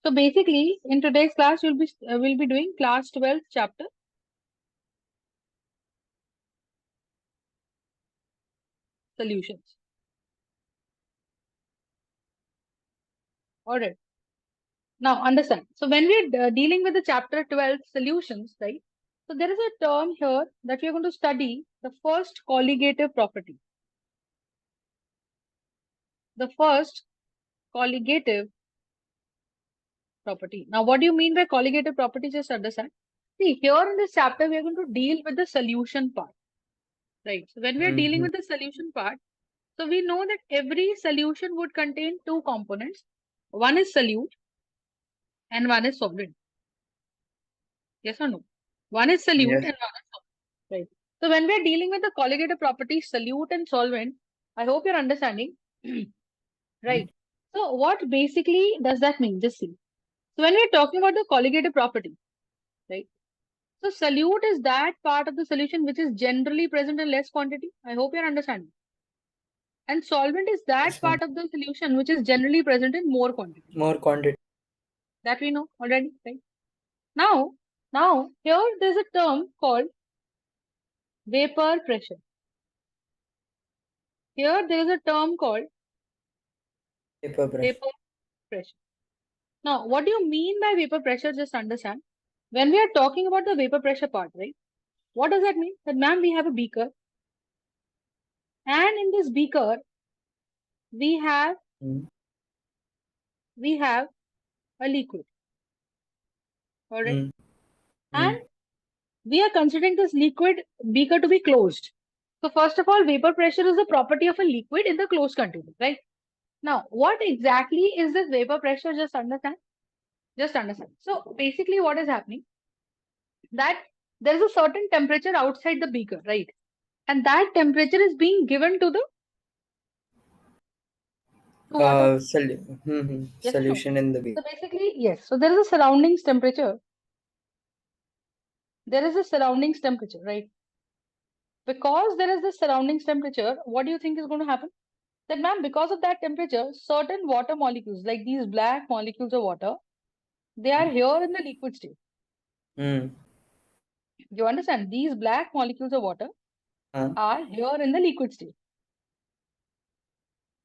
So basically, in today's class, we'll be doing class 12 chapter solutions. All right. Now understand. So when we're dealing with the chapter 12 solutions, right? So there is a term here that we're going to study the first colligative property. The first colligative property. Now, what do you mean by colligative property? Just understand. See, here in this chapter, we are going to deal with the solution part, right? So when we are dealing with the solution part, so we know that every solution would contain two components. One is solute and one is solvent. Yes or no? One is solute Yes. and one is solvent. Right. So when we are dealing with the colligative properties, solute and solvent, I hope you're understanding. Right. So what basically does that mean? Just see. So when we're talking about the colligative property, right? So solute is that part of the solution which is generally present in less quantity. I hope you're understanding. And solvent is that Yes, part of the solution which is generally present in more quantity. more quantity. That we know already, right? Now here there's a term called vapor pressure. Here there is a term called Vapor pressure. vapor pressure. Now, what do you mean by vapor pressure? Just understand. When we are talking about the vapor pressure part, right? What does that mean? That ma'am, we have a beaker, and in this beaker, we have a liquid. All right, and we are considering this liquid beaker to be closed. So first of all, vapor pressure is the property of a liquid in the closed container, right? Now, what exactly is this vapor pressure? Just understand. Just understand. So basically, what is happening? That there is a certain temperature outside the beaker, right? And that temperature is being given to the water. Yes or no? Solution in the beaker. So basically, yes. So there is a surroundings temperature. There is a surroundings temperature, right? Because there is this surroundings temperature, what do you think is going to happen? That ma'am, because of that temperature, certain water molecules, like these black molecules of water, they are here in the liquid state. You understand? These black molecules of water are here in the liquid state.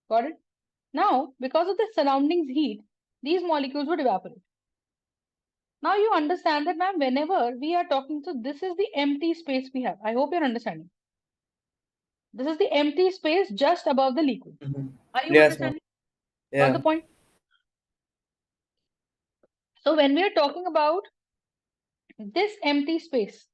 Got it? Now, because of the surroundings heat, these molecules would evaporate. Now you understand that, ma'am, whenever we are talking, so this is the empty space we have. I hope you're understanding. This is the empty space just above the liquid. Are you Yes, understanding? yeah. Got the point? So when we are talking about this empty space,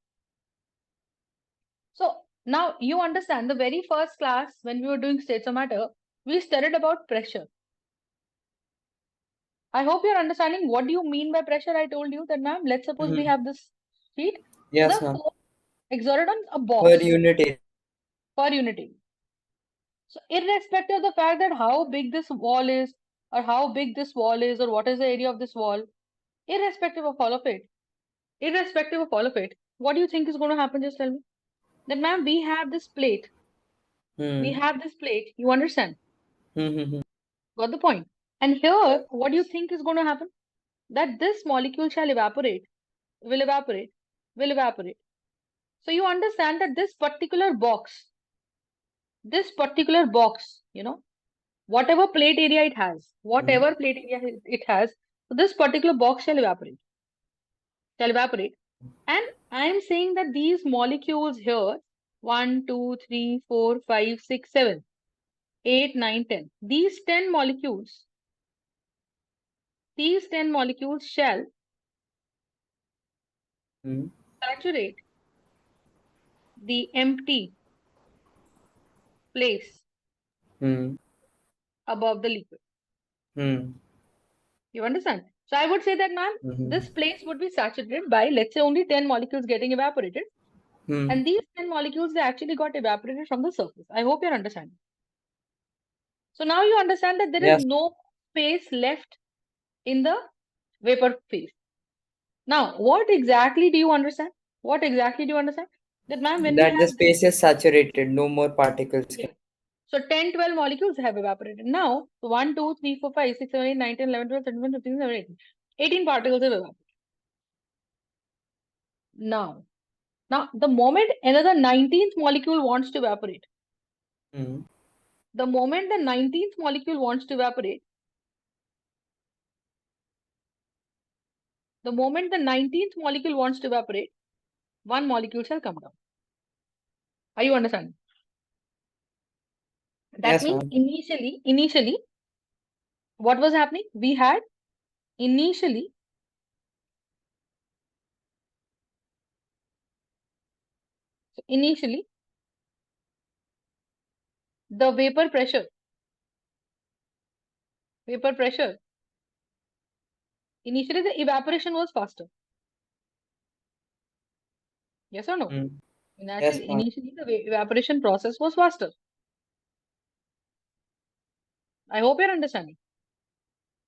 so now you understand the very first class when we were doing states of matter, we studied about pressure. I hope you're understanding what do you mean by pressure. I told you that, ma'am, let's suppose we have this sheet. Yes, The ma'am. force exerted on a Per box unit area. per unit area. So irrespective of the fact that how big this wall is, or how big this wall is, or what is the area of this wall, irrespective of all of it, what do you think is going to happen? Just tell me. That, ma'am, we have this plate. We have this plate. You understand? Got the point? And here, what do you think is going to happen? That this molecule shall evaporate, will evaporate, will evaporate. So you understand that this particular box, you know, whatever plate area it has, so this particular box shall evaporate. And I am saying that these molecules here, 1, 2, 3, 4, 5, 6, 7, 8, 9, 10. These 10 molecules shall saturate the empty place above the liquid. You understand? So I would say that, ma'am, this place would be saturated by, let's say, only 10 molecules getting evaporated. And these 10 molecules, they actually got evaporated from the surface. I hope you're understanding. So now you understand that there is no space left in the vapor phase. Now, what exactly do you understand? That, ma'am, when we That the have space is saturated, no more particles. so 10, 12 molecules have evaporated. Now, 1, 2, 3, 4, 5, 6, 7, 8, 9, 10, 11, 12, 13, 14, 15, 17, 18. 18 particles have evaporated. Now, the moment another 19th molecule wants to evaporate, the moment the 19th molecule wants to evaporate, the moment the 19th molecule wants to evaporate, one molecule shall come down. Are you understanding? That Yes, means ma'am. initially, what was happening? We had initially the vapor pressure, initially the evaporation was faster. Yes or no? Yes, ma'am. Initially the evaporation process was faster. I hope you're understanding.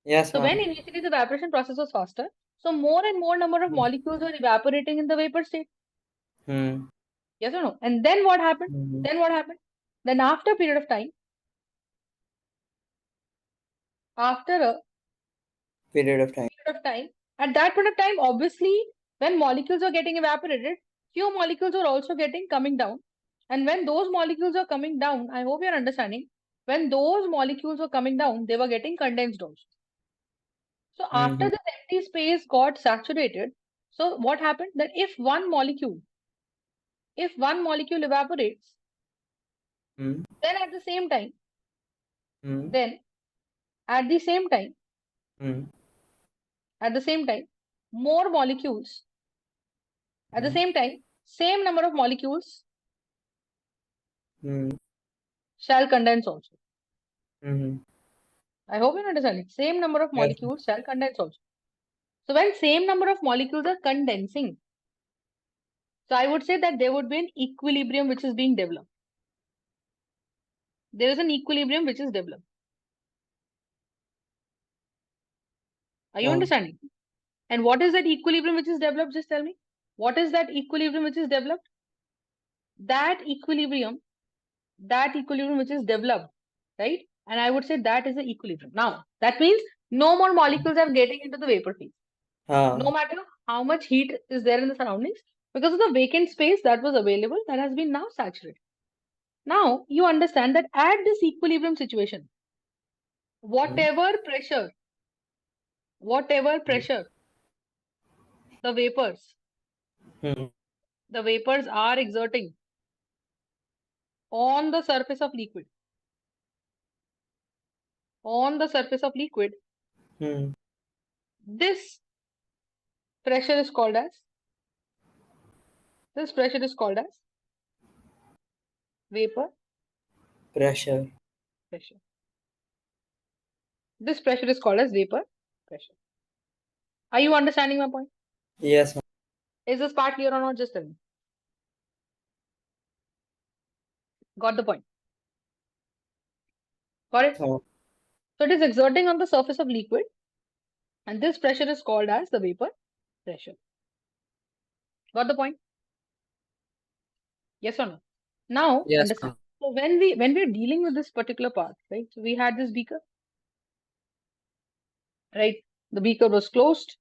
Yes, So when ma'am. initially the evaporation process was faster, so more and more number of molecules were evaporating in the vapor state. Yes or no? And then what happened? Then after a period of time, after a Period of time. at that point of time, obviously, when molecules are getting evaporated, few molecules are also coming down. And when those molecules are coming down, I hope you're understanding, when those molecules were coming down, they were getting condensed also. So after this empty space got saturated, so what happened? That if one molecule evaporates, then at the same time, more molecules, at the same time, same number of molecules shall condense also. I hope you're understanding. Same number of molecules shall condense also. So when same number of molecules are condensing, so I would say that there would be an equilibrium which is being developed. There is an equilibrium which is developed. Are you understanding? And what is that equilibrium which is developed? Just tell me. What is that equilibrium which is developed? That equilibrium which is developed, right? And I would say that is the equilibrium. Now, that means no more molecules are getting into the vapor phase. No matter how much heat is there in the surroundings, because of the vacant space that was available, that has been now saturated. Now, you understand that at this equilibrium situation, whatever pressure the vapors are exerting on the surface of liquid, this pressure is called as vapor Pressure. This pressure is called as vapor pressure. Are you understanding my point? Yes, ma'am. Is this part clear or not? Just tell me. Got the point? Got it? Oh. So it is exerting on the surface of liquid, and this pressure is called as the vapor pressure. Got the point? Yes or no? Now, Yes, understand. ma'am. So when we're dealing with this particular part, right? So we had this beaker, right? The beaker was closed,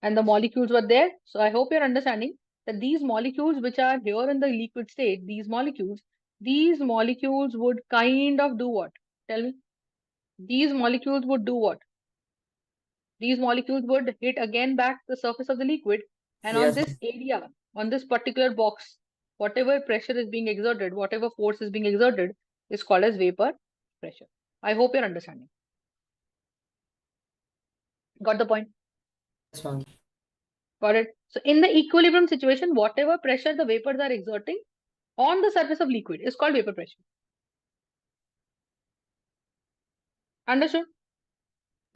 and the molecules were there. So I hope you're understanding that these molecules which are here in the liquid state, these molecules would kind of do what? Tell me. These molecules would do what? These molecules would hit again back the surface of the liquid, and on Yes, this area, on this particular box, whatever pressure is being exerted, whatever force is being exerted, is called as vapor pressure. I hope you're understanding. Got the point? yes, ma'am. Got it? So in the equilibrium situation, whatever pressure the vapors are exerting on the surface of liquid is called vapor pressure. Understood?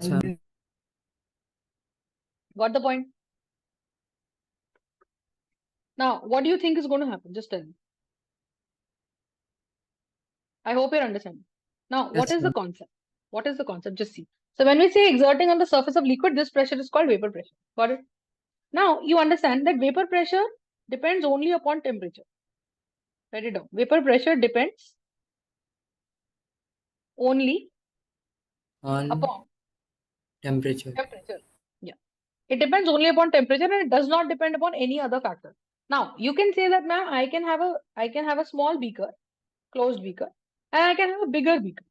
Yes, ma'am. Got the point? Now, what do you think is going to happen? Just tell me. I hope you're understanding. Now, what Yes, is the ma'am. concept? What is the concept? Just see. So when we say exerting on the surface of liquid, this pressure is called vapor pressure. Got it? Now, you understand that vapor pressure depends only upon temperature. Write it down. Vapor pressure depends only On upon temperature. temperature. It depends only upon temperature and it does not depend upon any other factor. Now, you can say that, ma'am, I can have a small beaker, closed beaker, and I can have a bigger beaker.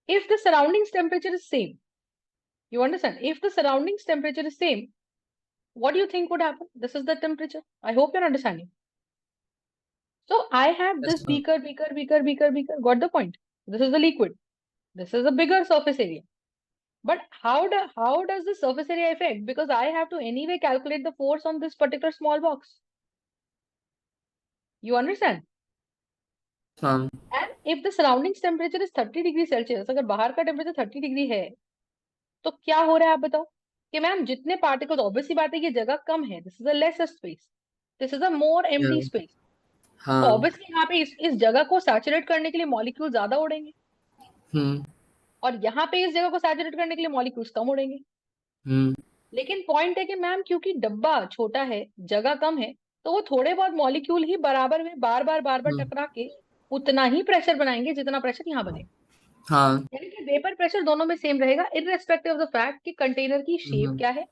If the surroundings temperature is same, you understand? If the surroundings temperature is same, what do you think would happen? This is the temperature. I hope you're understanding. So I have Yes, this ma'am. beaker. Got the point? This is the liquid. This is a bigger surface area. But how does the surface area affect? Because I have to anyway calculate the force on this particular small box. You understand? Ma'am. And if the surroundings temperature is 30 degree Celsius, अगर बाहर का temperature 30 degree है, तो क्या हो रहा है आप बताओ? कि मैम जितने पार्टिकल्स, ऑब्वियसली बात है, ये जगह कम है, this is a lesser space, this is a more empty Yeah. Space, तो हाँ. ऑब्वियसली यहाँ पे इस जगह को सैचुरेट करने के लिए मॉलिक्यूल ज्यादा उड़ेंगे, हम्म. और यहाँ पे इस जगह को सैचुरेट करने के लिए मॉलिक्यूल्स कम उड़ेंगे. हम्म. लेकिन पॉइंट है कि मैम क्योंकि डब्बा छोटा है, जगह कम है, तो वो थोड़े बहुत मॉलिक्यूल ही बराबर में बार बार हम्म. टकरा के उतना ही प्रेशर बनाएंगे जितना प्रेशर यहाँ बनेगा. हाँ. यानी कि वेपर प्रेशर दोनों में सेम रहेगा, इररेस्पेक्टिव ऑफ द फैक्ट कि कंटेनर की शेप हम्म. क्या है,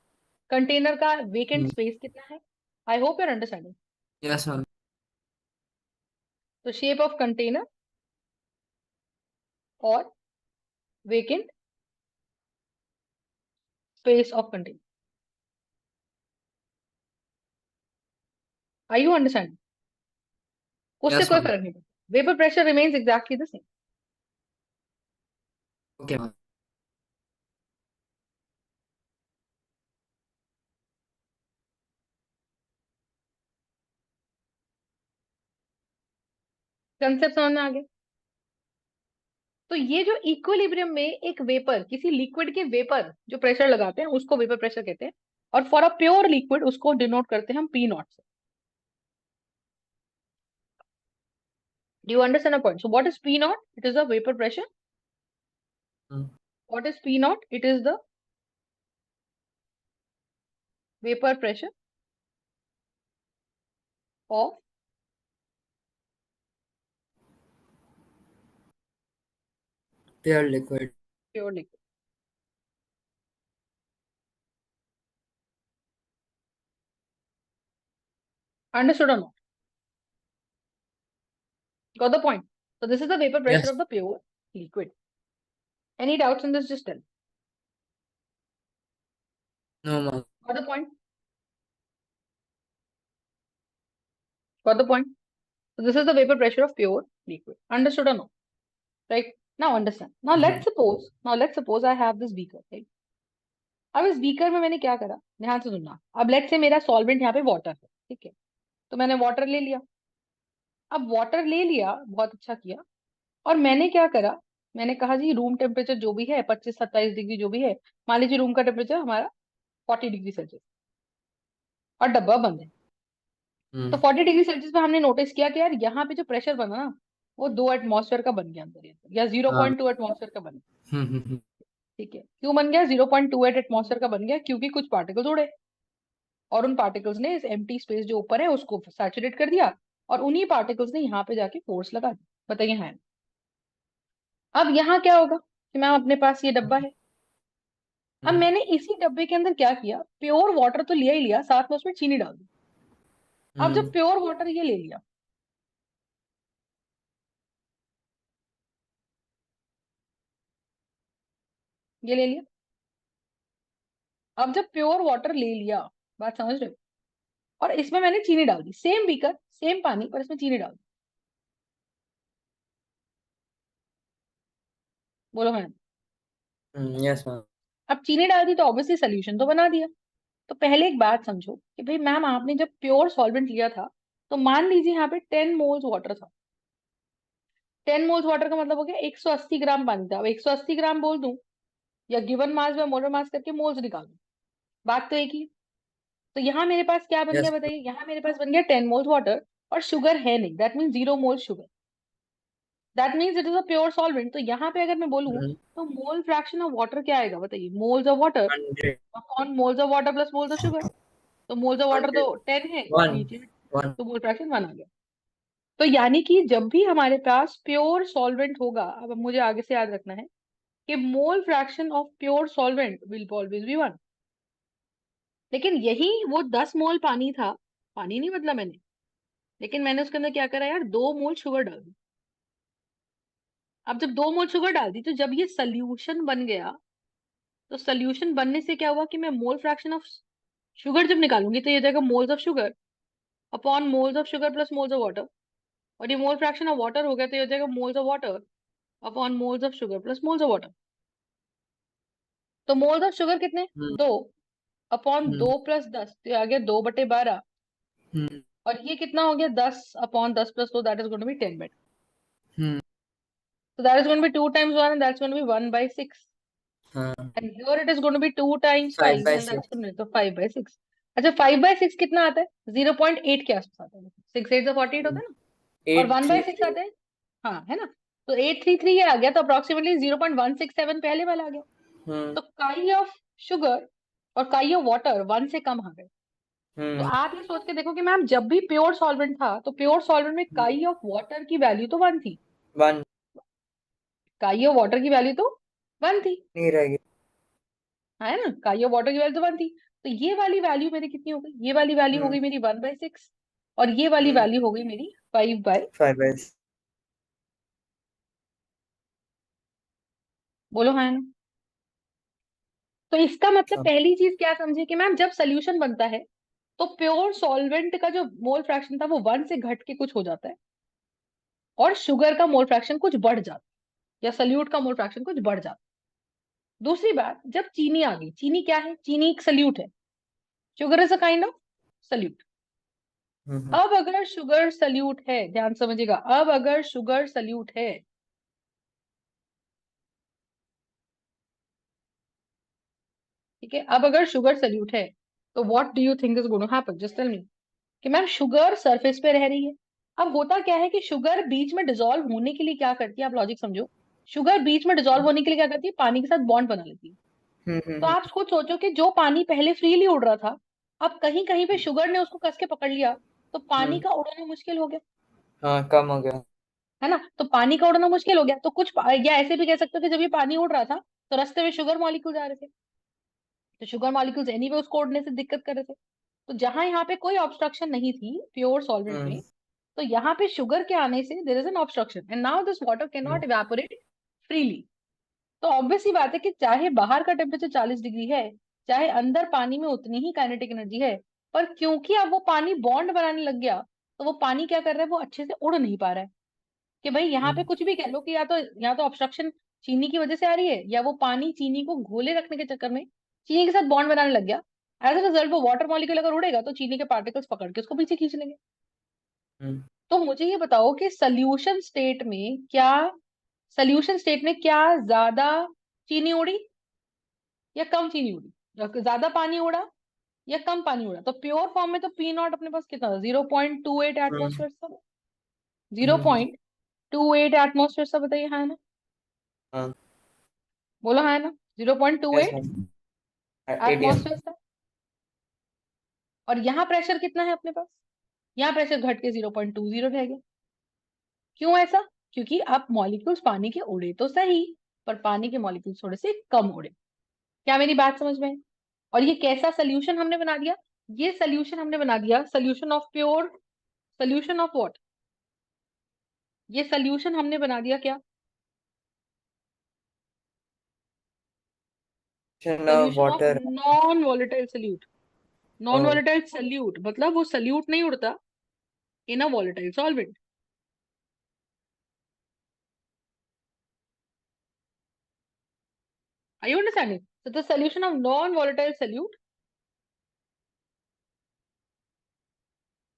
कंटेनर का वेकेंट हम्म. स्पेस कितना है. I hope your understanding. Yes, ma'am. तो शेप ऑफ कंटेनर और vacant space of container. I you understand? उससे Yes, कोई ma'am. फर्क नहीं पड़ता. Vapour pressure remains exactly the same. Okay, ma'am. Concept समझ में आ गया? तो ये जो इक्विलिब्रियम में एक वेपर, किसी लिक्विड के वेपर जो प्रेशर लगाते हैं उसको वेपर प्रेशर कहते हैं, और फॉर अ प्योर लिक्विड उसको डिनोट करते हैं हम पी नॉट से. Do you understand a point? So what is P naught? It is a vapour pressure. Hmm. What is P naught? It is the vapour pressure of Pure liquid. Pure liquid. Understood or not? Got the point? So this is the vapor pressure Yes. of the pure liquid. Any doubts in this? Just tell. No, ma'am. Got the point? Got the point? So this is the vapor pressure of pure liquid. Understood or no? Right? Now understand. Now हाँ. let's suppose I have this beaker, right? अब इस beaker में मैंने क्या करा, ध्यान से सुनना. अब लेट्स से मेरा सॉल्वेंट यहाँ पे वाटर है, ठीक है? तो मैंने वाटर ले लिया. अब वाटर ले लिया, बहुत अच्छा किया. और मैंने क्या करा, मैंने कहा जी रूम टेम्परेचर जो भी है, 25-27 डिग्री जो भी है, मान लीजिए रूम का टेम्परेचर हमारा 40 डिग्री सेल्सियस, और डब्बा बंद है. तो हम्म. 40 डिग्री सेल्सियस में हमने नोटिस किया कि यार यहाँ पे जो प्रेशर बना ना, वो 2 एटमॉस्फेयर का बन गया अंदर ही अंदर, या जीरो हाँ. पॉइंट टू एटमॉस्फेयर का बन गया. हम्म. ठीक है, क्यों बन गया 0.28 एटमॉस्फेयर का बन गया? क्योंकि कुछ पार्टिकल्स उड़े, और उन पार्टिकल्स ने इस एम्प्टी स्पेस जो ऊपर है उसको सैचुरेट कर दिया, और उन्हीं पार्टिकल्स ने यहाँ पे जाके फोर्स लगा दिया. बताइए हाँ. अब यहाँ क्या होगा कि मैम अपने पास ये डब्बा है. अब हम्म. मैंने इसी डब्बे के अंदर क्या किया, प्योर वाटर तो लिया ही लिया, साथ में उसमें चीनी डाल दी. अब जब हम्म. प्योर वाटर ये ले लिया, ये ले लिया. अब जब प्योर वाटर ले लिया, बात समझ रहे हो? और इसमें मैंने चीनी डाल दी, सेम बीकर सेम पानी, पर इसमें चीनी डाल दी. बोलो हाँ. Yes, ma'am. अब चीनी डाल दी तो ऑब्वियसली सोल्यूशन तो बना दिया. तो पहले एक बात समझो कि भाई मैम आपने जब प्योर सॉल्वेंट लिया था, तो मान लीजिए यहाँ पे 10 मोल्स वाटर था. 10 मोल्स वाटर का मतलब हो गया 180 ग्राम पानी था. अब 180 ग्राम बोल दूं, या given mass by molar mass करके मोल्स निकाल दूं, बात तो एक ही. तो यहाँ मेरे पास क्या बन गया Yes. बताइए? यहाँ मेरे पास बन गया 10 मोल्स वाटर, और शुगर है नहीं, that mean 0 mole sugar, that means it is a pure solvent. तो यहाँ पे अगर मैं बोलूँ, हम्म. तो मोल फ्रैक्शन ऑफ वाटर क्या आएगा बताइए? Moles of water 100. Upon moles of water plus moles of sugar. तो मोल्स ऑफ वाटर 100. तो 10 है, One. नीचे One. तो मोल फ्रैक्शन 1 आ गया. तो यानी कि जब भी हमारे पास प्योर सॉल्वेंट होगा, अब मुझे आगे से याद रखना है कि मोल fraction of pure solvent will always be 1. लेकिन यही वो 10 मोल पानी था, पानी नहीं बदला मैंने, लेकिन मैंने उसके अंदर क्या करा यार, 2 मोल शुगर डाल दी। अब जब 2 मोल शुगर डाल दी, तो जब ये सोल्यूशन बन गया, तो सोल्यूशन बनने से क्या हुआ कि मैं मोल फ्रैक्शन ऑफ शुगर जब निकालूंगी, तो ये जाएगा moles of sugar upon moles of sugar plus moles of water, और ये मोल फ्रैक्शन ऑफ वाटर हो गया, तो ये हो जाएगा moles of water upon moles of sugar plus moles of water. तो मोल्स ऑफ शुगर कितने, हम्म 2 अपॉन हम्म 2 + 10, तो ये आ गया 2/12। हम्म और ये कितना हो गया, 10 upon 10 + 2, that is going to be 10 बेटा। हम्म So that is going to be 2 times 1, and that's going to be 1/6. हाँ, And here it is going to be 2 times 5 5, by and that's 6. going to be so 5/6. अच्छा, 5/6 कितना आता है, 0.8 के आसपास आता है, 6 8 होता है ना, और 1/6 833. आता है, हाँ है ना। तो 833 ये आ गया, तो अप्रोक्सीमेटली 0.167 पहले वाला आ गया। हम्म तो काई ऑफ शुगर और काई ऑफ वाटर 1 से कम आ गए। तो हम्म आप ये सोच के देखो कि मैम जब भी प्योर सॉल्वेंट था, तो प्योर सॉल्वेंट में काई ऑफ वाटर की वैल्यू तो 1 थी, 1 काई ऑफ वाटर की वैल्यू तो 1 थी, नहीं रहेगी. है ना, काई ऑफ वाटर की वैल्यू तो 1 थी। तो ये वाली वैल्यू मेरी कितनी हो गई, ये वाली वैल्यू हो हम्म गई मेरी 1/6, और ये वाली हम्म वैल्यू हो गई मेरी 5/, 5 by 6. बोलो हाँ ना। तो इसका मतलब हाँ. पहली चीज क्या समझे कि मैम जब सोल्यूशन बनता है, तो प्योर सॉल्वेंट का जो मोल फ्रैक्शन था वो 1 से घट के कुछ हो जाता है, और शुगर का मोल फ्रैक्शन कुछ बढ़ जाता है, या सल्यूट का मोल फ्रैक्शन कुछ बढ़ जाता है। दूसरी बात, जब चीनी आ गई, चीनी क्या है, चीनी एक सल्यूट है, sugar is a kind of solute. Hmm अब अगर शुगर सल्यूट है, ध्यान समझिएगा, अब अगर शुगर सल्यूट है, ठीक है, अब अगर शुगर सल्यूट है, तो what do you think is going to happen, just tell me. कि मैम शुगर सरफेस पे रह रही है। अब होता क्या है कि शुगर बीच में डिसॉल्व होने के लिए क्या करती है, आप लॉजिक समझो। शुगर बीच में डिसॉल्व होने के लिए क्या करती है, पानी के साथ बॉन्ड बना लेती है। तो हम्म. आप खुद सोचो कि जो पानी पहले फ्रीली उड़ रहा था, अब कहीं कहीं पे शुगर ने उसको कस के पकड़ लिया, तो पानी हम्म का उड़ना मुश्किल हो गया, हाँ, कम हो गया. है ना। तो पानी का उड़ना मुश्किल हो गया, तो या ऐसे भी कह सकते हो कि जब ये पानी उड़ रहा था, तो रास्ते में शुगर मॉलिक्यूल आ रहे थे, तो शुगर मॉलिक्यूल्स एनीवे उसको उड़ने से दिक्कत कर रहे थे। तो जहां यहाँ पे कोई ऑब्स्ट्रक्शन नहीं थी प्योर सॉल्वेंट हम्म में, तो यहाँ पे शुगर के आने से there is an obstruction, and now this water can hmm not evaporate freely. तो ऑब्वियस सी बात है कि चाहे बाहर का टेम्परेचर 40 डिग्री है, चाहे अंदर पानी में उतनी ही काइनेटिक एनर्जी है, पर क्योंकि अब वो पानी बॉन्ड बनाने लग गया, तो वो पानी क्या कर रहा है, वो अच्छे से उड़ नहीं पा रहा है। कि भाई यहाँ पे हम्म कुछ भी कह लो कि या तो ऑब्स्ट्रक्शन चीनी की वजह से आ रही है, या वो पानी चीनी को घोले रखने के चक्कर में चीनी के साथ बॉन्ड बनाने लग गया। एज अ रिजल्ट वो वाटर मॉलिक्यूल अगर उड़ेगा, तो चीनी के पार्टिकल्स पकड़ के उसको पीछे खींच लेंगे। हम्म तो मुझे ये बताओ कि सोल्यूशन स्टेट में क्या ज्यादा चीनी उड़ी या कम चीनी उड़ी, ज्यादा पानी उड़ा या कम पानी उड़ा। तो प्योर फॉर्म में तो पी नॉट अपने पास कितना था, 0.28 हम्म एटमोस्फेयर था, जीरो हम्म पॉइंट टू एट एटमोस्फेयर था, बताइए हाँ है ना, हाँ. बोलो हाँ है ना, zero point two Yes, eight ma'am. ADM. Atmosphere था। और यहाँ प्रेशर कितना है अपने पास, यहाँ प्रेशर घट के 0.20 रह गया। क्यों ऐसा, क्योंकि आप मॉलिक्यूल्स पानी के उड़े तो सही, पर पानी के मॉलिक्यूल्स थोड़े से कम उड़े। क्या मेरी बात समझ में है। और ये कैसा सोल्यूशन हमने बना दिया, ये सोल्यूशन हमने बना दिया solution of pure, solution of what, ये सोल्यूशन हमने बना दिया क्या, solution of Water. Non volatile solute. Non Oh. Volatile solute मतलब वो सोल्यूट नहीं उड़ता in a volatile solvent. Are you understanding? So the solution of non-volatile solute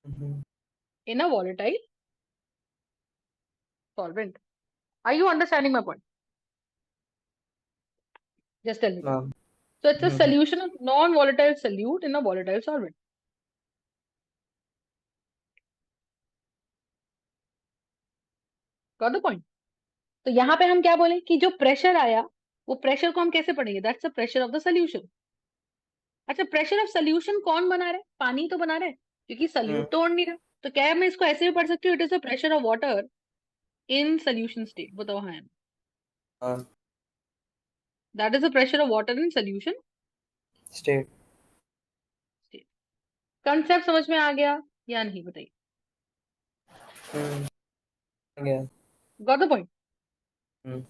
Mm-hmm. in a volatile solvent. Are you understanding my point? Just tell me. Ma'am. So it's a Mm-hmm. solution of non-volatile solute in a volatile solvent. Got the point? तो यहाँ पे हम क्या बोले कि जो pressure आया, वो प्रेशर को हम कैसे पढ़ेंगे, that's the pressure of the solution. अच्छा, प्रेशर ऑफ सोल्यूशन कौन बना रहा है, पानी तो बना रहा है, क्योंकि Mm-hmm. सोल्यूट तो उड़ नहीं रहा। तो क्या मैं इसको ऐसे भी पढ़ सकती हूँ, it is the pressure of water in solution state, बताओ हाँ, that is the pressure of water in solution State. Concept समझ में आ गया या नहीं, बताइए। आ गया। Got the point. हम्म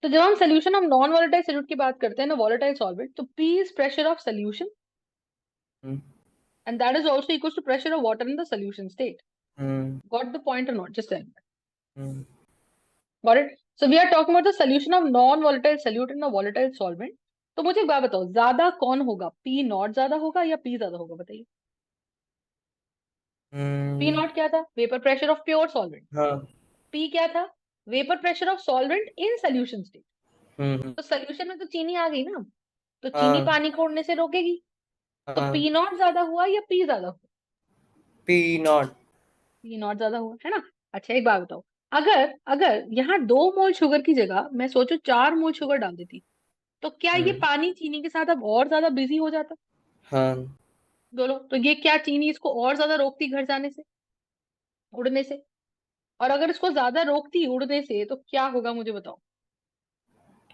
तो जब हम solution of non volatile solute की बात करते हैं ना, वॉलेटाइल सॉल्वेंट, तो P is pressure of solution hmm and that is also equal to pressure of water in the solution state. Hmm got the point और not, just that. Hmm got it. So we are talking about the solution of non volatile solute in a volatile solvent. तो मुझे एक बात बताओ, ज्यादा कौन होगा, P not ज्यादा होगा या P ज्यादा होगा, बताइए। P हम्म, नॉट क्या था, vapour pressure of pure solvent. हाँ। P क्या था, vapour pressure of solvent in solution state. Hmm, तो सोल्यूशन में तो चीनी आ गई ना, तो चीनी हाँ पानी को उड़ने से रोकेगी। तो हाँ। P नॉट ज्यादा हुआ या P ज्यादा हुआ? P not. P नॉट ज्यादा हुआ है ना। अच्छा एक बात बताओ, अगर अगर यहाँ 2 मोल शुगर की जगह मैं सोचो 4 मोल शुगर डाल देती, तो क्या ये हम्म, पानी चीनी के साथ अब और ज्यादा बिजी हो जाता? हाँ। दोनों तो ये क्या, चीनी इसको और ज्यादा रोकती घर जाने से, उड़ने से। और अगर इसको ज्यादा रोकती उड़ने से तो क्या होगा, मुझे बताओ।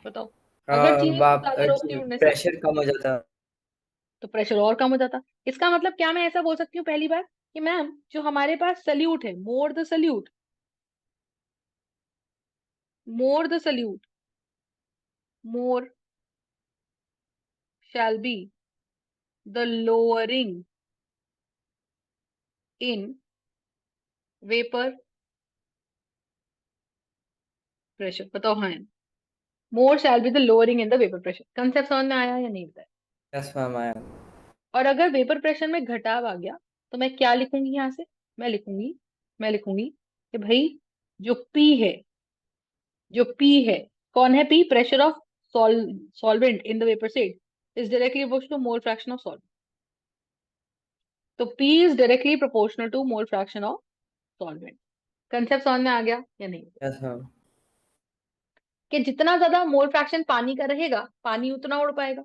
बताओ। अगर चीनी इसको बाप, ज्यादा रोकती उड़ने से प्रेशर कम हो जाता। तो प्रेशर और कम हो जाता। इसका मतलब क्या, मैं ऐसा बोल सकती हूँ पहली बार कि मैम जो हमारे पास सल्यूट है, more the solute, more the solute, more shall be the lowering in vapor pressure। बताओ हाँ, मोर shall be the lowering in the vapor pressure। Concept समझ में आया या नहीं बताया? यस मैम, आया। और अगर वेपर प्रेशर में घटाव आ गया तो मैं क्या लिखूंगी यहाँ से, मैं लिखूंगी मैं लिखूंगी कि भाई जो P है, जो P है, कौन है P, pressure of solvent in the vapour state is directly proportional to mole fraction of solvent. तो P is directly proportional to mole fraction of solvent. Concept समझ में आ गया या नहीं? Yes ma'am. कि जितना ज्यादा मोल फ्रैक्शन पानी का रहेगा, पानी उतना उड़ पाएगा।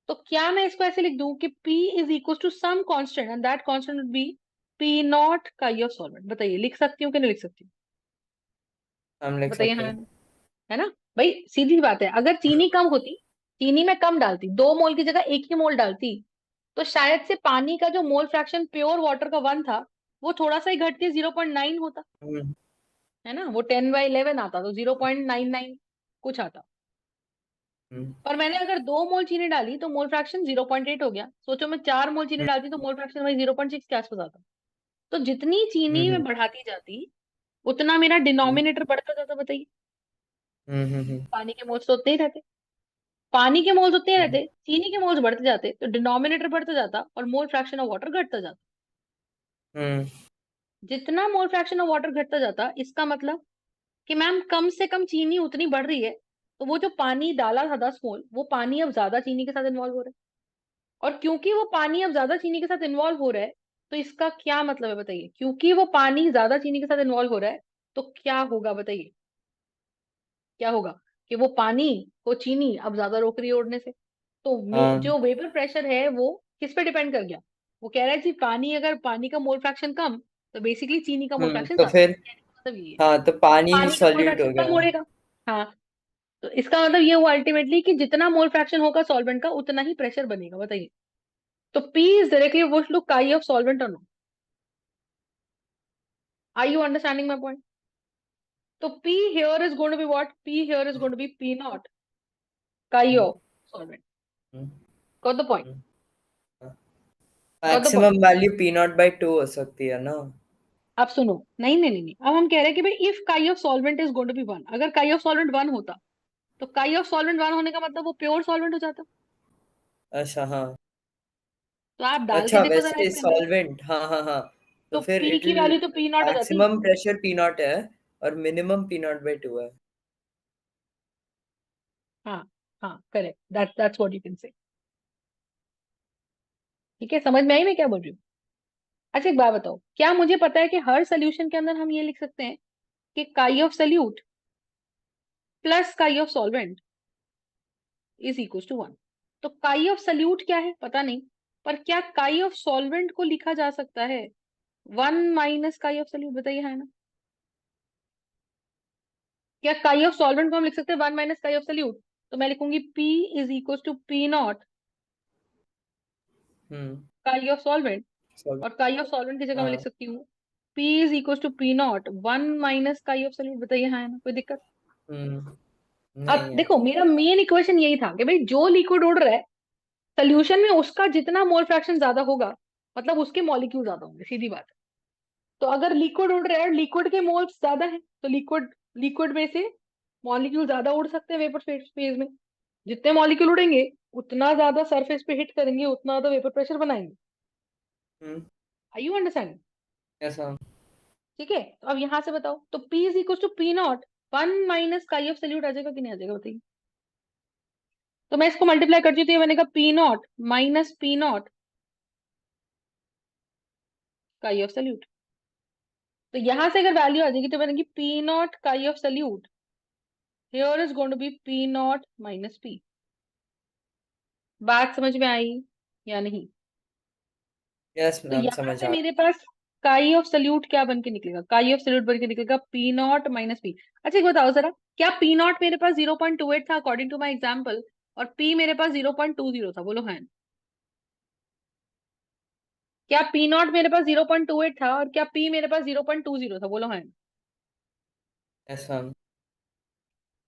तो क्या मैं इसको ऐसे लिख दूं कि P is equal to some constant and that constant would be P not chi of solvent. बताइए लिख सकती हूँ कि नहीं लिख सकती? हम लिख बताइए सकते हाँ, हैं। है ना। भाई सीधी बात है, अगर चीनी कम होती, चीनी में कम डालती, 2 मोल की जगह 1 ही मोल डालती, तो शायद से पानी का जो मोल फ्रैक्शन प्योर वाटर का 1 था, वो थोड़ा सा ही घट के 0.9 होता, हम्म है ना। वो 10/11 आता तो 0.99 कुछ आता। हम्म पर मैंने अगर 2 मोल चीनी डाली तो मोल फ्रैक्शन 0.8 हो गया। सोचो मैं 4 मोल चीनी हम्म डालती तो मोल फ्रैक्शन वही 0.6 के आसपास आता। तो जितनी चीनी में हम्म बढ़ाती जाती, उतना मेरा हम्म डिनोमिनेटर बढ़ता जाता। बताइए। हम्म पानी के मोल्स तो उतने ही रहते, पानी के मोल्स उतने ही हम्म रहते, चीनी के मोल्स बढ़ते जाते, तो डिनोमिनेटर बढ़ता जाता और मोल फ्रैक्शन ऑफ वाटर घटता जाता। हम्म जितना मोल फ्रैक्शन ऑफ वाटर घटता जाता, इसका मतलब कि मैम कम से कम चीनी उतनी बढ़ रही है, तो वो जो पानी डाला था 10 मोल, वो पानी अब ज्यादा चीनी के साथ इन्वॉल्व हो रहा है। और क्योंकि वो पानी अब ज्यादा चीनी के साथ इन्वॉल्व हो रहा है, तो इसका क्या मतलब है, बताइए। क्योंकि वो पानी ज्यादा चीनी के साथ इन्वॉल्व हो रहा है, तो क्या होगा, बताइए। क्या होगा कि वो पानी को चीनी अब ज्यादा रोक रही है उड़ने से। तो हाँ। जो वेपर प्रेशर है वो किस पे डिपेंड कर गया? वो कह रहा है कि पानी, अगर पानी का मोल फ्रैक्शन कम, तो बेसिकली चीनी का मोल फ्रैक्शन तो ज्यादा। फिर, कहने का मतलब ये है, हाँ, तो पानी पानी का मोल सॉल्यूट हो फ्रैक्शन कम गया। उड़ेगा। हाँ, तो इसका मतलब ये हुआ अल्टीमेटली कि जितना मोल फ्रैक्शन होगा सॉल्वेंट का, उतना ही प्रेशर बनेगा। बताइए। तो P is directly equal to chi of solvent और no. Are you understanding my point? तो P here is going to be what? P here is going to be P naught chi of solvent. Got the point? Got the point? Maximum value P not by 2 हो सकती है ना। अब सुनो, नहीं नहीं नहीं नहीं, अब हम कह रहे हैं कि भाई if chi of solvent is going to be 1, अगर काई ऑफ सॉल्वेंट 1 होता, तो काई ऑफ सॉल्वेंट 1 होने का मतलब वो प्योर सॉल्वेंट हो जाता। अच्छा, हाँ। तो आप डाल के अच्छा, देखो जरा वैसे इसके अंदर। सॉल्वेंट, हाँ हाँ हाँ। तो तो फिर P इट की विल, वैल्यू तो P नॉट हो जाती। मैक्सिमम प्रेशर पी नॉट है और मिनिमम पी नॉट बाई 2 है। हाँ हाँ, correct, that's what you can say. ठीक है, समझ में आई मैं क्या बोल रही हूँ? अच्छा एक बात बताओ, क्या मुझे पता है कि हर सोल्यूशन के अंदर हम ये लिख सकते हैं कि chi of solute plus chi of solvent is equal to 1। तो काई ऑफ सल्यूट क्या है पता नहीं, पर क्या काई ऑफ सॉल्वेंट को लिखा जा सकता है 1 - काई ऑफ सल्यूट? बताइए, है ना। क्या काई ऑफ सॉल्वेंट को हम लिख सकते हैं 1 - काई ऑफ सल्यूट? तो मैं लिखूंगी P is equal to P naught hmm chi of solvent, और काई ऑफ सॉल्वेंट की जगह मैं लिख सकती हूँ P is equal to P not 1 minus chi of solute. बताइए हाँ है ना, कोई दिक्कत? अब नहीं है। देखो मेरा मेन इक्वेशन यही था कि भाई जो लिक्विड उड़ रहा है सोल्यूशन में उसका जितना मोल फ्रैक्शन ज्यादा होगा मतलब उसके मॉलिक्यूल ज्यादा होंगे, सीधी बात है। तो अगर लिक्विड उड़ रहा है और लिक्विड के मोल्स ज्यादा है तो लिक्विड लिक्विड में से मॉलिक्यूल ज्यादा उड़ सकते हैं वेपर फेज में। जितने मॉलिक्यूल उड़ेंगे उतना ज्यादा सरफेस पे हिट करेंगे, उतना ज्यादा वेपर प्रेशर बनाएंगे। I you understand? Yes ma'am. ठीक है, तो अब यहां से बताओ, तो P is equal to P not 1 minus chi of solute आ जाएगा कि नहीं आ जाएगा बताइए? तो मैं इसको मल्टीप्लाई करती हूँ तो ये बनेगा P not minus P not chi of solute. तो यहां से अगर वैल्यू आ जाएगी तो बनेगी P not chi of solute, here is going to be P not minus P. बात समझ में आई या नहीं? यस तो मैम यहाँ समझ से आ। मेरे पास काई ऑफ सॉल्यूट क्या बन के निकलेगा? काई ऑफ सॉल्यूट बन के निकलेगा पी नॉट माइनस पी। अच्छा एक बताओ जरा, क्या पी नॉट मेरे पास 0.28 था अकॉर्डिंग टू माई एग्जाम्पल, और पी मेरे पास 0.20 था? बोलो हाँ। क्या पी नॉट मेरे पास 0.28 था और क्या पी मेरे पास 0.20 था? बोलो हाँ। Yes ma'am.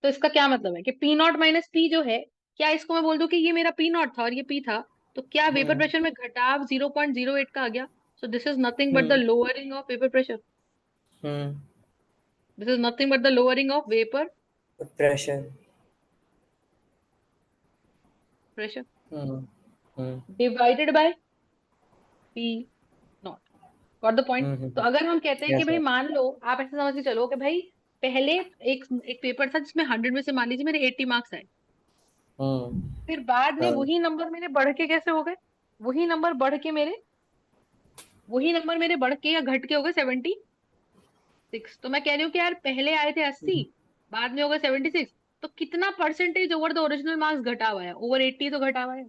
तो इसका क्या मतलब है कि पी नॉट माइनस पी जो है, क्या इसको मैं बोल दूं कि ये मेरा पी नॉट था और ये पी था, तो क्या वेपर हम्म प्रेशर में घटाव 0.08 का आ गया? सो this is nothing but the hmm lowering of vapour pressure. Hmm this is nothing but the lowering of vapour pressure. Pressure hmm hmm divided by P not. Got the point? तो अगर हम कहते हैं कि यस भाई ma'am. मान लो, आप ऐसे समझ के चलो कि भाई पहले एक एक पेपर था जिसमें 100 में से मान लीजिए मेरे 80 मार्क्स आए, हम्म फिर बाद में हाँ। वही नंबर मेरे बढ़ के कैसे हो गए? वही नंबर बढ़ के मेरे वही नंबर मेरे बढ़ के या घट के हो गए 76। तो मैं कह रही हूँ कि यार पहले आए थे 80, हम्म बाद में हो गए 76, तो कितना percentage over the original marks घटा हुआ है? ओवर 80 तो घटा हुआ है।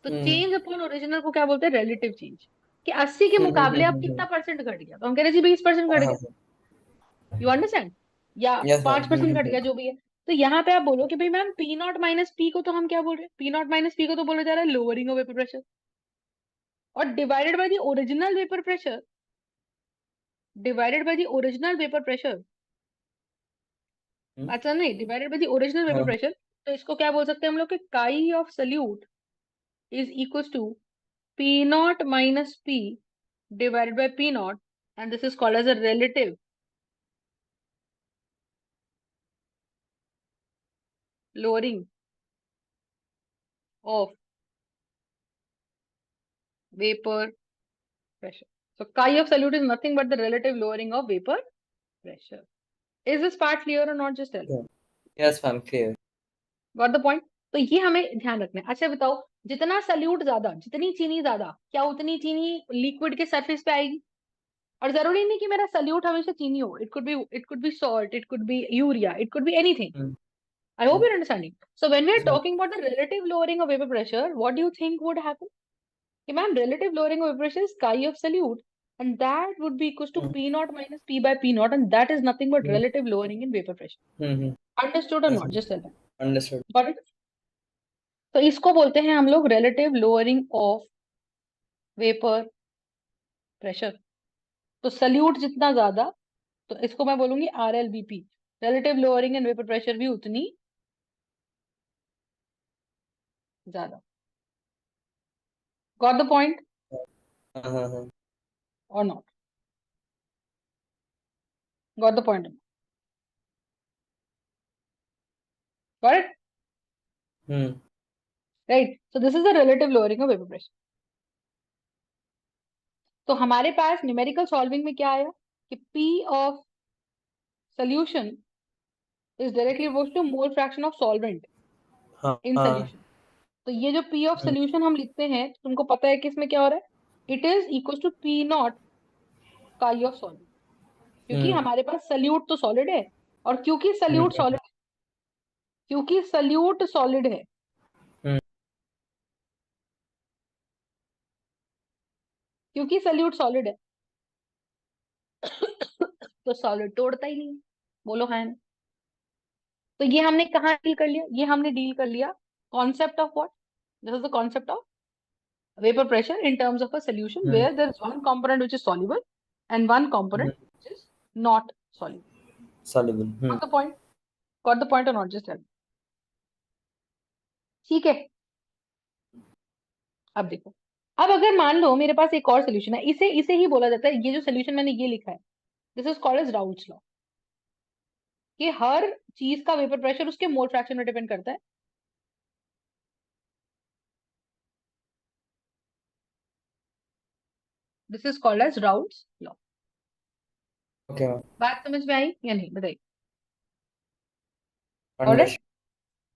तो चेंज अपॉन ओरिजिनल को क्या बोलते हैं? Relative change. कि 80 के मुकाबले अब कितना परसेंट घट गया? तो हम कह रहे हैं जी 20% घट हाँ गया। You understand? या यस मैम। 5% घट गया, जो भी है। तो यहाँ पे आप बोलो कि भाई ma'am P not minus P को तो हम क्या बोल रहे हैं? पी नॉट माइनस पी को तो बोला जा रहा है लोअरिंग ऑफ वेपर प्रेशर, और divided by the original vapour pressure, divided by the original vapour pressure. अच्छा नहीं, divided by the original vapour हाँ प्रेशर। तो इसको क्या बोल सकते हैं हम लोग कि chi of solute is equal to P not minus P divided by P not, and this is called as a relative lowering of vapour pressure. So chi of solute is nothing but the relative lowering of vapor pressure. Is this part clear or not? Just tell me. Yes ma'am clear. Got the point? तो ये हमें ध्यान रखना है। अच्छा बताओ, जितना salute ज्यादा, जितनी चीनी ज्यादा, क्या उतनी चीनी लिक्विड के सरफेस पे आएगी? और जरूरी नहीं कि मेरा सल्यूट हमेशा चीनी हो, it could be salt, it could be urea, it could be anything. I hope you're understanding. So when we are talking about the relative lowering of vapor pressure, what do you think would happen? कि ma'am relative lowering of vapor pressure is chi of solute, and that would be equals to P naught minus P by P naught, and that is nothing but relative lowering in vapor pressure. Understood or yes not? Just tell me. Understood. Got it? तो इसको बोलते हैं हम लोग relative lowering of vapor pressure. तो salute जितना ज्यादा, तो इसको मैं बोलूंगी RLVP, relative lowering in vapor pressure भी उतनी ज्यादा। Got the point हाँ हाँ हाँ। or not? Got the point? Got it? Hmm Right. So this is the relative lowering of vapor pressure. तो हमारे पास न्यूमेरिकल सॉल्विंग में क्या आया कि P of solution is directly equals to mole fraction of solvent हाँ in हाँ। solution. तो ये जो P ऑफ solution हम लिखते हैं, तुमको पता है कि इसमें क्या हो रहा है? It is equal to P not chi of solvent, क्योंकि हम्म हमारे पास सल्यूट तो सॉलिड है, और क्योंकि सल्यूट सॉलिड है, हम्म क्योंकि सल्यूट सॉलिड है तो सॉलिड तोड़ता ही नहीं। बोलो हाँ। तो ये हमने कहाँ डील कर लिया? ये हमने डील कर लिया concept of what? This is the concept of vapor pressure in terms of a solution where there is one component which is soluble and one component which is not soluble. Soluble. Got the point? Got the point or not? Just tell me. ठीक है, अब देखो, अब अगर मान लो मेरे पास एक और सोल्यूशन है, इसे इसे ही बोला जाता है, ये जो सोल्यूशन मैंने ये लिखा है, this is called as Raoult's law, कि हर चीज का वेपर प्रेशर उसके मोल फ्रैक्शन में डिपेंड करता है। This is called as Raoult's law. Okay ma'am, बात समझ में आई या नहीं, बताइए। अंडरस्टूड।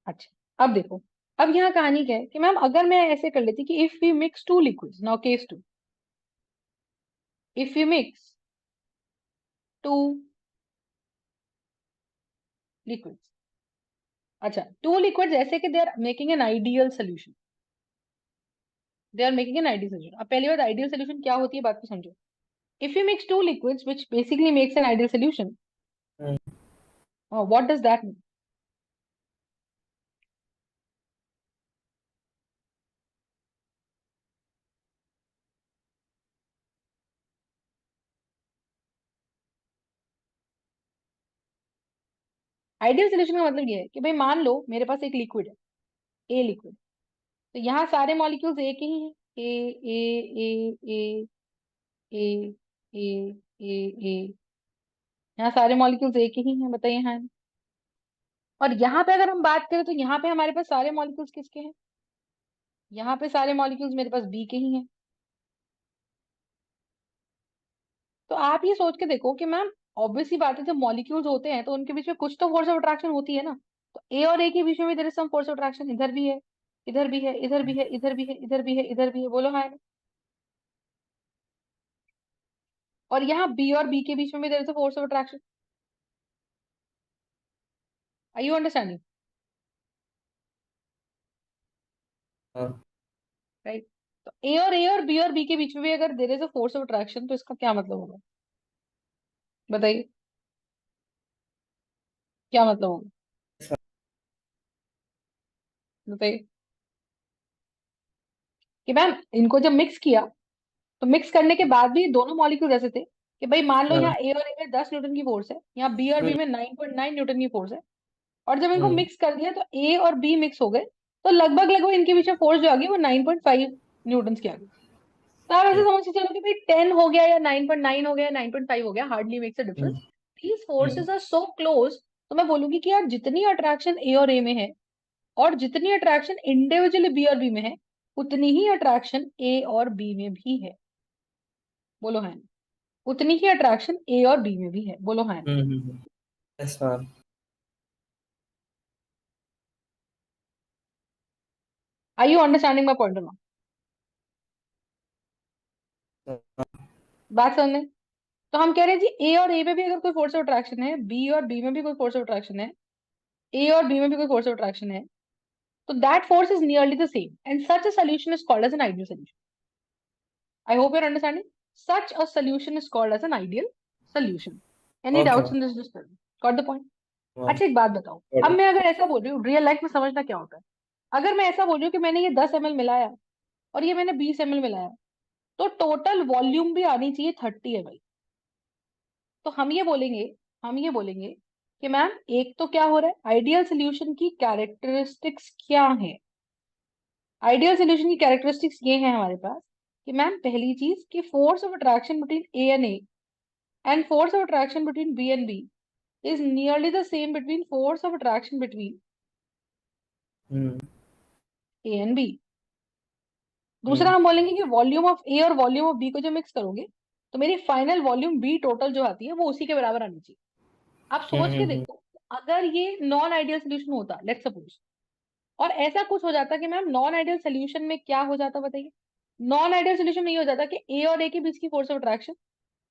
अच्छा, अब देखो, अब यहाँ कहानी क्या है कि मैम अगर मैं ऐसे कर लेती कि if we mix two liquids, now case two, if we mix two liquids, अच्छा टू लिक्विड्स ऐसे कि they are making an ideal solution, they are making an ideal solution. अब पहली बात, आइडियल सोल्यूशन क्या होती है, बात को समझो। If you mix two liquids which basically makes an ideal solution, what does that mean? Ideal solution का मतलब ये है कि भाई मान लो मेरे पास एक लिक्विड है, ए लिक्विड, तो यहाँ सारे मॉलिक्यूल्स एक ही हैं, ए ए ए ए ए, यहाँ सारे मॉलिक्यूल्स एक ही हैं, बताइए हाँ। और यहाँ पे अगर हम बात करें तो यहाँ पे हमारे पास सारे मॉलिक्यूल्स किसके हैं? यहाँ पे सारे मॉलिक्यूल्स मेरे पास बी के ही हैं। तो आप ये सोच के देखो कि मैम ऑब्वियसली बात है, जब मॉलिक्यूल्स होते हैं तो उनके बीच में कुछ तो फोर्स ऑफ अट्रैक्शन होती है ना। तो ए और ए के बीच में भी there is some force of attraction, इधर भी है, इधर भी है, इधर भी है, इधर भी है, इधर भी है, इधर भी है, बोलो हाँ। और यहाँ बी और बी के बीच में भी there is a force of attraction. Are you understanding? हाँ, राइट। तो ए और बी के बीच में भी अगर there is a force of attraction, तो इसका क्या मतलब होगा, बताइए क्या मतलब होगा, बताइए। कि मैम इनको जब मिक्स किया, तो मिक्स करने के बाद भी दोनों मॉलिक्यूल ऐसे थे कि भाई मान लो हाँ, यहाँ ए और ए में 10 न्यूटन की फोर्स है, यहाँ बी और बी में 9.9 न्यूटन की फोर्स है, और जब इनको हम्म, मिक्स कर दिया तो ए और बी मिक्स हो गए, तो लगभग लगभग इनके बीच में फोर्स जो आ गई वो 9.5 न्यूटन की आ गई। तो आप ऐसे समझ के चलो कि भाई 10 हो गया या 9.9 हो गया या 9.5 हो गया, hardly makes a difference, hmm, these hmm, forces are so close. तो मैं बोलूंगी कि यार जितनी अट्रैक्शन ए और ए में है और जितनी अट्रैक्शन इंडिविजुअली बी और बी में है, उतनी ही अट्रैक्शन ए और बी में भी है, बोलो हाँ। उतनी ही अट्रैक्शन ए और बी में भी है, बोलो हाँ। Yes ma'am. Are you understanding my point ना? बात समझ में? तो हम कह रहे हैं जी ए और ए में भी अगर कोई फोर्स ऑफ अट्रैक्शन है, बी और बी में भी कोई फोर्स ऑफ अट्रैक्शन है, ए और बी में भी कोई फोर्स ऑफ अट्रैक्शन है, तो that force is nearly the same and such a solution is called as an ideal solution. I hope you are understanding. Such a solution is called as an ideal solution. Any okay doubts in this? Just got the point? Ma'am, अच्छा एक बात बताओ, अब मैं अगर ऐसा बोल रही हूँ, रियल लाइफ में समझना क्या होता है, अगर मैं ऐसा बोल रही हूँ कि मैंने ये 10 ml मिलाया और ये मैंने 20 ml मिलाया, तो टोटल वॉल्यूम भी आनी चाहिए 30 ml। तो हम ये बोलेंगे कि मैम एक तो क्या हो रहा है, आइडियल सोल्यूशन की कैरेक्टरिस्टिक्स क्या है? आइडियल सोल्यूशन की कैरेक्टरिस्टिक्स ये है हमारे पास कि मैम पहली चीज कि force of attraction between A and A and force of attraction between B and B is nearly the same between force of attraction between hmm, A and B. दूसरा हम्म, हम बोलेंगे कि वॉल्यूम ऑफ ए और volume of B को जो mix करोगे, तो मेरी फाइनल वॉल्यूम बी टोटल जो आती है वो उसी के बराबर आनी चाहिए। आप सोच के हम्म, देखो, अगर ये नॉन आइडियल सोल्यूशन होता, लेट्स सपोज, और ऐसा कुछ हो जाता कि मैम नॉन आइडियल सोल्यूशन में क्या हो जाता बताइए। नॉन आइडियल सोल्यूशन में ये हो जाता कि ए और ए के बीच की फोर्स ऑफ अट्रैक्शन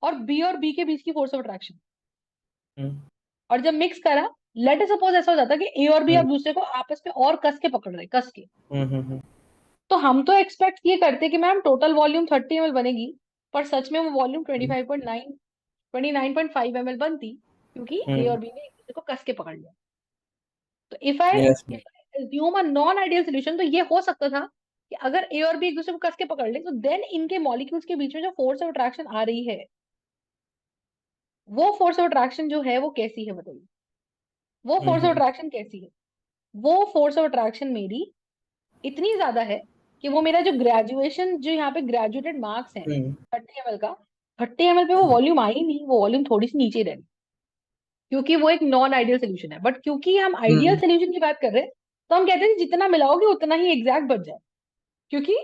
और बी के बीच की फोर्स ऑफ अट्रैक्शन, हम्म, और जब मिक्स करा, लेट सपोज ऐसा हो जाता कि ए और बी हम्म, आप दूसरे को आपस में और कस के पकड़ रहे, कस के। हम्म, तो हम तो एक्सपेक्ट ये करते कि मैम टोटल वॉल्यूम 30 ml बनेगी, पर सच में वो वॉल्यूम 29.5 ml बनती, क्योंकि ए और बी ने एक दूसरे को कस के पकड़ लिया। तो if I yes ma'am. Assume a non ideal solution, तो ये हो सकता था कि कि अगर ए और बी एक दूसरे को कस के पकड़ ले तो देन इनके मॉलिक्यूल्स के बीच में जो फोर्स ऑफ अट्रैक्शन आ रही है, वो फोर्स ऑफ अट्रैक्शन जो है वो कैसी है, बताइए। वो फोर्स ऑफ अट्रैक्शन कैसी है? वो फोर्स ऑफ अट्रैक्शन मेरी इतनी ज्यादा है कि वो मेरा जो ग्रेजुएशन, जो यहाँ पे ग्रेजुएटेड मार्क्स है 30 ml का, 30 ml पे वो वॉल्यूम आई नहीं, वो वॉल्यूम थोड़ी सी नीचे रही, क्योंकि वो एक नॉन आइडियल सोल्यूशन है। बट क्योंकि हम आइडियल सोल्यूशन की बात कर रहे हैं, तो हम कहते हैं कि जितना मिलाओगे उतना ही एग्जैक्ट बच जाए, क्योंकि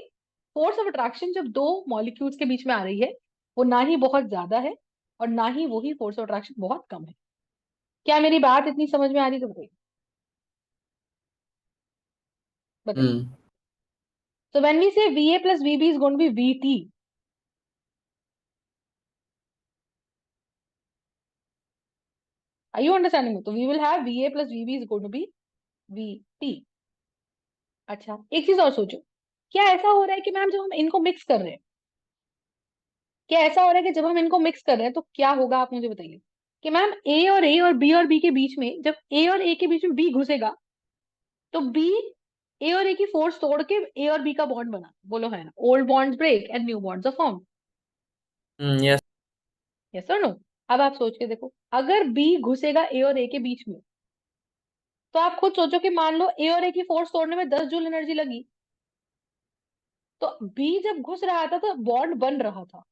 फोर्स ऑफ अट्रैक्शन जब दो मॉलिक्यूल्स के बीच में आ रही है, वो ना ही बहुत ज्यादा है और ना ही वही फोर्स ऑफ अट्रैक्शन बहुत कम है। क्या मेरी बात इतनी समझ में आ रही? तो बताइए, बताइए। So when we say VA plus VB is going to be VT, are you understanding me? So we will have VA plus VB is going to be VT. अच्छा, एक चीज और सोचो, क्या ऐसा हो रहा है कि मैम जब हम इनको मिक्स कर रहे हैं, क्या ऐसा हो रहा है कि जब हम इनको मिक्स कर रहे हैं तो क्या होगा, आप मुझे बताइए। कि मैम ए और बी के बीच में, जब ए और ए के बीच में बी घुसेगा, तो बी ए और ए की फोर्स तोड़ के ए और बी का बॉन्ड बना, बोलो है ना, old bonds break and new bonds are form. Yes. Yes और नो? अब आप सोच के देखो, अगर बी घुसेगा ए और ए के बीच में, तो आप खुद सोचो कि मान लो ए और ए की फोर्स तोड़ने में 10 जूल एनर्जी लगी, तो बी जब घुस रहा था तो बॉन्ड बन रहा था,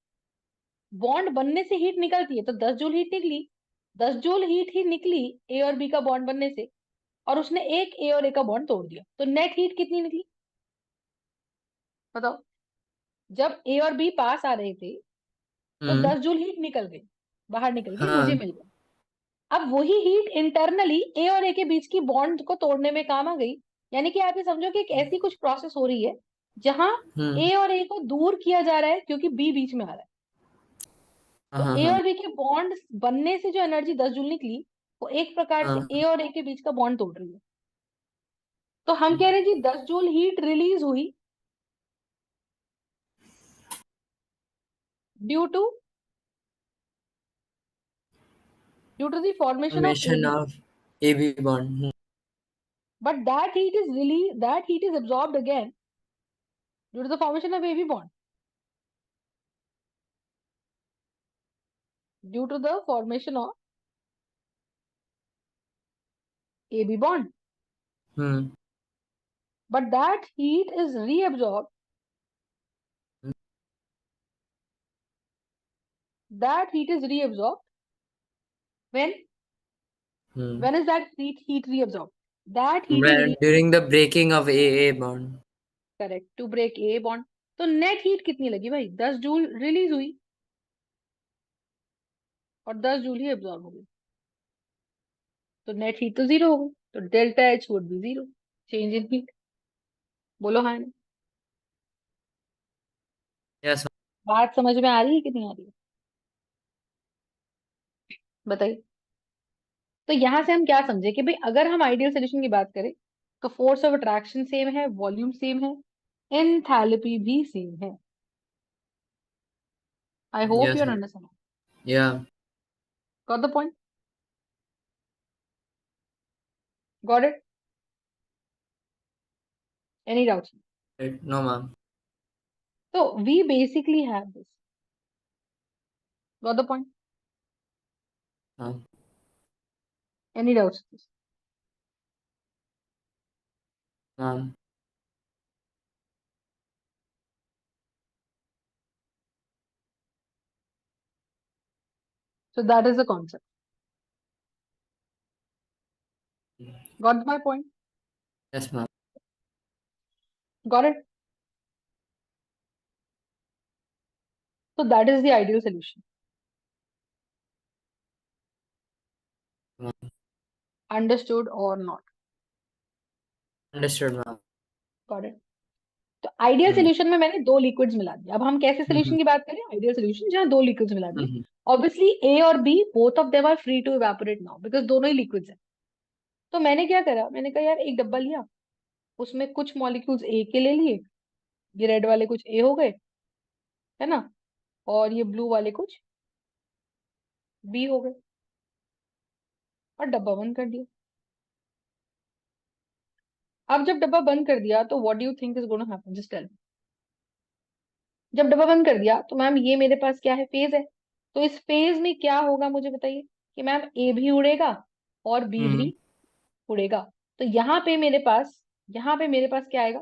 बॉन्ड बनने से हीट निकलती है, तो 10 जूल हीट निकली, 10 जूल हीट ही निकली ए और बी का बॉन्ड बनने से, और उसने एक ए और ए का बॉन्ड तोड़ दिया, तो नेट हीट कितनी निकली, बताओ। जब ए और बी पास आ रहे थे तो 10 जूल हीट निकल गई, बाहर निकल गई, मुझे हाँ। मिल गया। अब वही हीट इंटरनली ए और ए के बीच की बॉन्ड को तोड़ने में काम आ गई। यानी कि आप ये समझो कि एक ऐसी कुछ प्रोसेस हो रही है जहां ए और ए को दूर किया जा रहा है क्योंकि बी बीच में आ रहा है। तो हाँ। ए हाँ। और बी के बॉन्ड बनने से जो एनर्जी 10 जूल निकली, वो एक प्रकार से हाँ। ए और ए के बीच का बॉन्ड तोड़ रही है। तो हम कह रहे हैं जी 10 जूल हीट रिलीज हुई due to the formation of Formation AB, of AB bond. But that heat is absorbed again due to the formation of AB bond, due to the formation of AB bond, but that heat is reabsorbed. That heat is reabsorbed when is that heat reabsorbed? That heat is During the breaking of AA bond. correct to break A bond. तो net heat कितनी लगी भाई? 10 joule release हुई और 10 joule ही absorb हो गई, तो net heat तो जीरो हो गई, तो delta H would be zero, change in heat. बोलो हाँ नहीं? Yes. बात समझ में आ रही है कि नहीं आ रही है, बताइए। तो यहां से हम क्या समझे कि भाई अगर हम आइडियल सोल्यूशन की बात करें, तो फोर्स ऑफ अट्रैक्शन सेम है, वॉल्यूम सेम है, एंथैल्पी भी सेम है। I hope Yes. You are understanding, Yeah. Got the point, got it, any doubts? Right. No, ma'am. तो we basically have this, got the point, any doubts? Ma'am. So that is the concept. Got my point? Yes, ma'am. Got it? So that is the ideal solution. Ma'am. Understood or not? Understood, ma'am. Got it? तो ideal solution में मैंने दो liquids मिला दिया। अब हम कैसे solution की बात करें? आइडियल सोल्यूशन जहाँ दो लिक्विड्स मिला दिए। ऑब्वियसली ए और B both of them are free to evaporate now because दोनों ही लिक्विड्स हैं। तो मैंने क्या करा, मैंने कहा यार एक डब्बा लिया, उसमें कुछ मॉलिक्यूल्स ए के ले लिए, ये रेड वाले कुछ ए हो गए, है ना, और ये ब्लू वाले कुछ बी हो गए, और डब्बा बंद कर दिया। अब जब डब्बा बंद कर दिया तो what do you think is gonna happen, just tell. जब डब्बा बंद कर दिया तो मैम ये मेरे पास क्या है, फेज है। तो इस फेज में क्या होगा मुझे बताइए, कि मैम ए भी उड़ेगा और बी भी उड़ेगा। तो यहाँ पे मेरे पास क्या आएगा,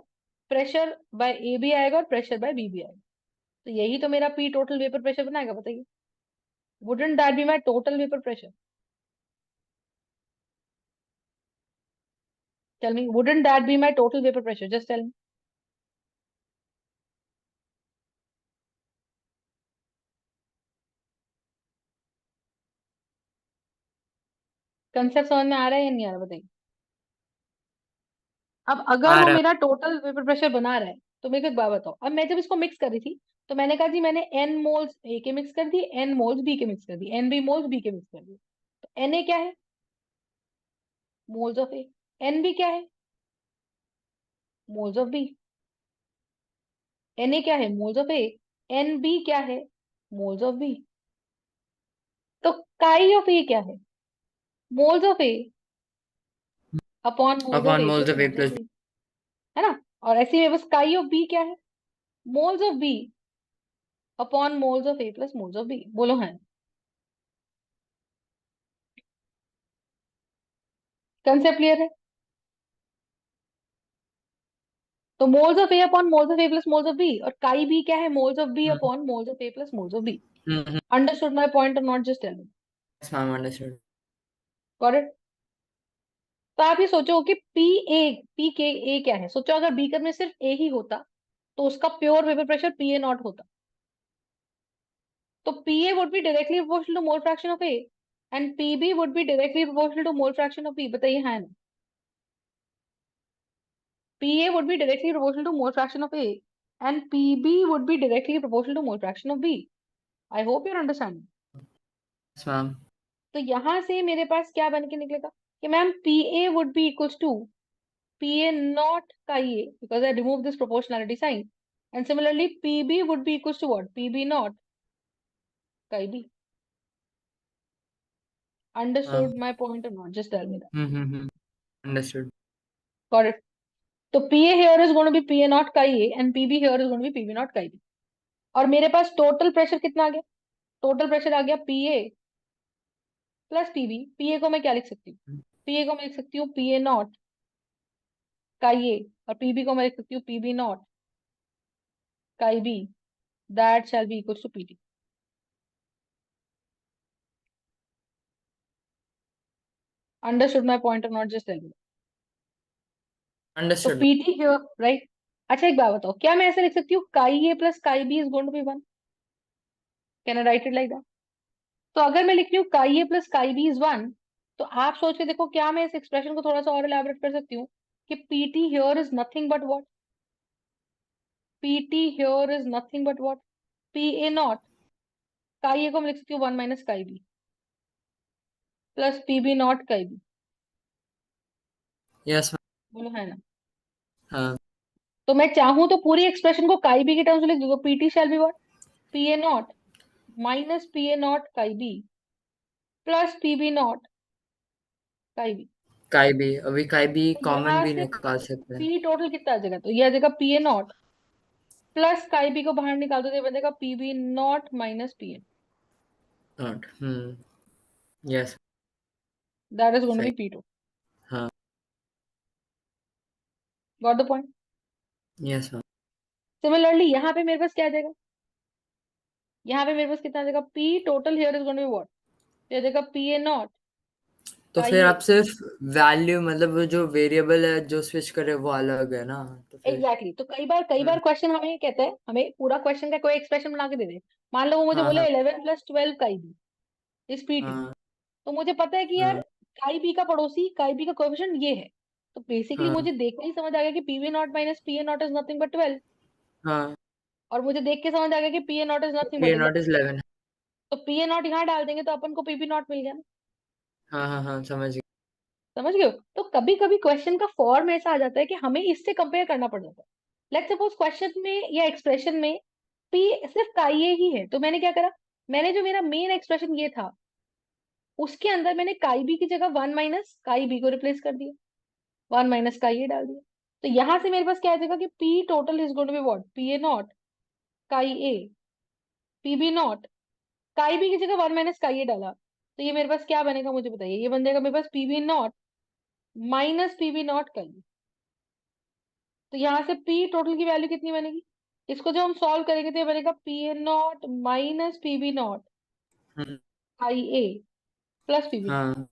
प्रेशर बाय ए भी आएगा और प्रेशर बाय बी भी आएगा। तो यही तो मेरा पी टोटल वेपर प्रेशर बनाएगा, बताइए। Wouldn't that be my total vapour pressure? Tell me, wouldn't that be my total vapour pressure? Just tell me. Concept समझ में आ रहा है या नहीं आ रहा, बताइए। अब अगर आ वो रहा मेरा टोटल वेपर प्रेशर बना रहा है, तो मेरे को एक बात बताओ, अब मैं जब इसको मिक्स कर रही थी तो मैंने कहा जी मैंने एन मोल्स ए के मिक्स कर दी, एन मोल्स बी के मिक्स कर दी, एन बी मोल्स बी के मिक्स कर दिए। तो एन ए क्या है, moles of A. N B क्या है, moles of B. N A क्या है, moles of A. N B क्या है, मोल्स ऑफ बी। तो काई ऑफ ए क्या है, moles of A upon moles of upon A moles plus of A moles of plus. B, है ना। और ऐसे में बस काई ऑफ बी क्या है, moles of B upon moles of A plus moles of B. बोलो है, कंसेप्ट क्लियर है? तो moles of A upon moles of A plus moles of B, और काई बी क्या है, moles of B upon moles of A plus moles of B. Understood my point और not, just tell me. Ma'am understood. Got it? तो आप ये सोचो कि P के ए क्या है, सोचो अगर बीकर में सिर्फ ए ही होता तो उसका pure vapour pressure P A not होता। तो P A would be directly proportional to mole fraction of A and P B would be directly proportional to mole fraction of B. बताइए हाँ ना। P A would be directly proportional to mole fraction of A and P B would be directly proportional to mole fraction of B. I hope your understanding. Ma'am तो यहां से मेरे पास क्या बन के निकलेगा, कि ma'am P A would be equals to P A naught chi A, because I remove this proportionality sign, and similarly P B would be equals to what, P B naught chi B. Ma'am understood my point और not, just tell me that. Understood. Got it? तो P A here is going to be P A naught chi A and P B here is going to be P B naught chi B. और मेरे पास total pressure कितना आ गया, total pressure आ गया P A plus P B. P A को मैं क्या लिख सकती हूँ, पी ए को मैं लिख सकती हूँ पी ए नॉट काई ए, और पी बी को मैं लिख सकती हूँ P B naught chi B. That shall be equals to P T. Understood my point और नॉट, जस्ट टेल मी। तो understood. P T here, right. अच्छा एक बात बताओ, क्या मैं ऐसे लिख सकती हूँ chi A plus chi B is going to be one? Can I write it like that? तो अगर मैं लिख रही हूँ chi A plus chi B is one, तो आप सोच के देखो, क्या मैं इस एक्सप्रेशन को थोड़ा सा और एलैबोरेट कर सकती हूँ, कि P T here is nothing but what, P T here is nothing but what, P A naught chi A को मैं लिख सकती हूँ one minus chi B plus P B naught chi B. Yes ma'am. बोलो है ना। हाँ। तो मैं चाहूं तो पूरी एक्सप्रेशन को काई बी के टर्म्स में लिख दूंगा, P T shall be what, P A naught minus P A naught chi B plus P B naught chi B. Chi भी, अभी काई भी तो कॉमन यहाँ भी से निकाल सकते हैं। पी टोटल कितना आ जाएगा, तो ये आ जाएगा P A naught plus chi B को बाहर निकाल दो तो ये बनेगा P B naught minus P A. Naught. Yes. That is going to सही। B P two. हाँ। Got the point? Yes ma'am. Similarly यहाँ पे मेरे पास क्या आ जाएगा, यहाँ पे मेरे पास कितना आ जाएगा, P total here is going to be what, ये आ जाएगा पी ए नॉट तो काई फिर ए। आप सिर्फ वैल्यू, मतलब वो जो वेरिएबल है जो स्विच करे वो अलग है ना, तो फिर। एग्जैक्टली तो कई बार क्वेश्चन हमें ये कहता है, हमें पूरा क्वेश्चन का कोई एक्सप्रेशन बना के दे दे। मान लो वो मुझे हाँ बोले हाँ 11 प्लस 12 काई बी इज पी टी। हाँ तो मुझे पता है कि यार हाँ काई बी का पड़ोसी काई बी का कोएफिशिएंट ये है। तो बेसिकली हाँ मुझे देखते ही समझ आ गया कि P V not minus P A not is nothing but 12। हाँ। और मुझे देख के समझ आ गया कि P A not is nothing ये बट 11। Not is 11। तो पी ए नॉट यहाँ डाल देंगे तो अपन को पी बी नॉट मिल गया ना। हाँ हाँ हाँ, समझ गया। समझ गए हो? तो कभी कभी क्वेश्चन का फॉर्म ऐसा आ जाता है कि हमें इससे कंपेयर करना पड़ जाता है। लेट्स सपोज क्वेश्चन में या एक्सप्रेशन में पी सिर्फ काई ए ही है, तो मैंने क्या करा, मैंने जो मेरा मेन एक्सप्रेशन ये था उसके अंदर मैंने काई बी की जगह वन माइनस काई बी को रिप्लेस कर दिया, वन माइनस काई ए डाल दिया। तो यहां से मेरे पास क्या आ जाएगा कि P total is going to be what? PA naught chi A, PB naught chi B की जगह 1 minus chi A डाला, तो ये मेरे पास क्या बनेगा मुझे बताइए, ये बन जाएगा मेरे पास PB naught minus PB naught chi A। तो यहाँ से P टोटल की वैल्यू कितनी बनेगी, इसको जब हम सॉल्व करेंगे तो ये बनेगा PA naught minus PB naught hmm, chi A plus PB naught। हाँ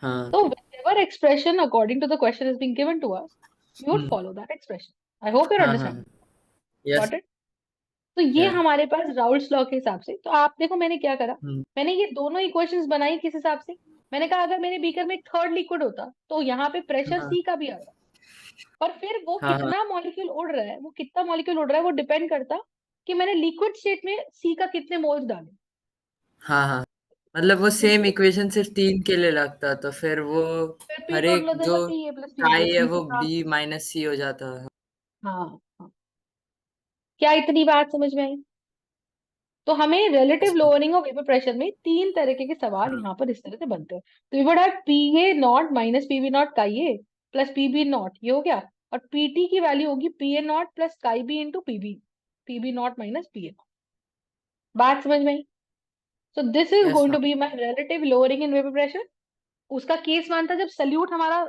हाँ So whatever expression according to the question is being given to us, we would hmm, follow that expression. I hope you're हाँ हाँ understanding. Yes Got it? तो ये या हमारे पास Raoult's law के हिसाब से, तो आप देखो मैंने क्या करा, हम्म, मैंने ये दोनों इक्वेशंस बनाई किस हिसाब से, मैंने कहा अगर मेरे बीकर में एक थर्ड लिक्विड होता तो यहाँ पे प्रेशर हाँ सी का भी आता, और फिर वो हाँ हाँ कितना मॉलिक्यूल उड़ रहा है, वो कितना मॉलिक्यूल उड़ रहा है, वो डिपेंड करता कि मैंने लिक्विड स्टेट में सी का कितने मोल्स डाले। हाँ हाँ मतलब वो तो सेम ये इक्वेशन सिर्फ 3 के लिए लगता तो फिर वो फिर पी हर टोटल एक हो जाएगा जो पी ए प्लस पी काई प्लस है बी वो सी। बी माइनस सी हो जाता है। हाँ हाँ, क्या इतनी बात समझ में आई? तो हमें relative lowering of vapour pressure में तीन तरीके के सवाल हाँ यहाँ पर इस तरह से बनते हैं। तो we would have P A naught minus P B naught chi A plus PB not, ये हो गया, और पीटी की वैल्यू होगी PA naught plus chi B into PB, PB naught minus PA naught. बात समझ में आई? So this is yes going to हाँ be my relative lowering in vapour pressure. उसका केस वन था जब सल्यूट हमारा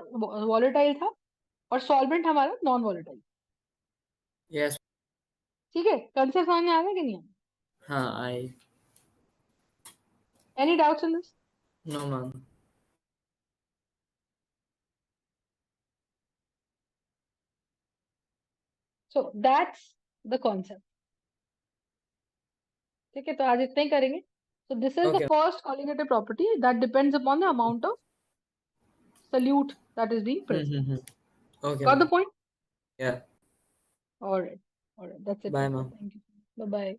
वॉलेटाइल था और सॉल्वेंट हमारा नॉन वॉलेटाइल। यस ठीक है, कंसेप्ट समझ में आ गया कि नहीं? हाँ I any doubts in this? No ma'am so that's the concept. ठीक है, तो आज इतना ही करेंगे। So this is the okay first colligative property that depends upon the amount of solute that is being present. Okay Got the ma'am point? या All right. All right. That's it for by today. Ma'am Thank you. Bye bye.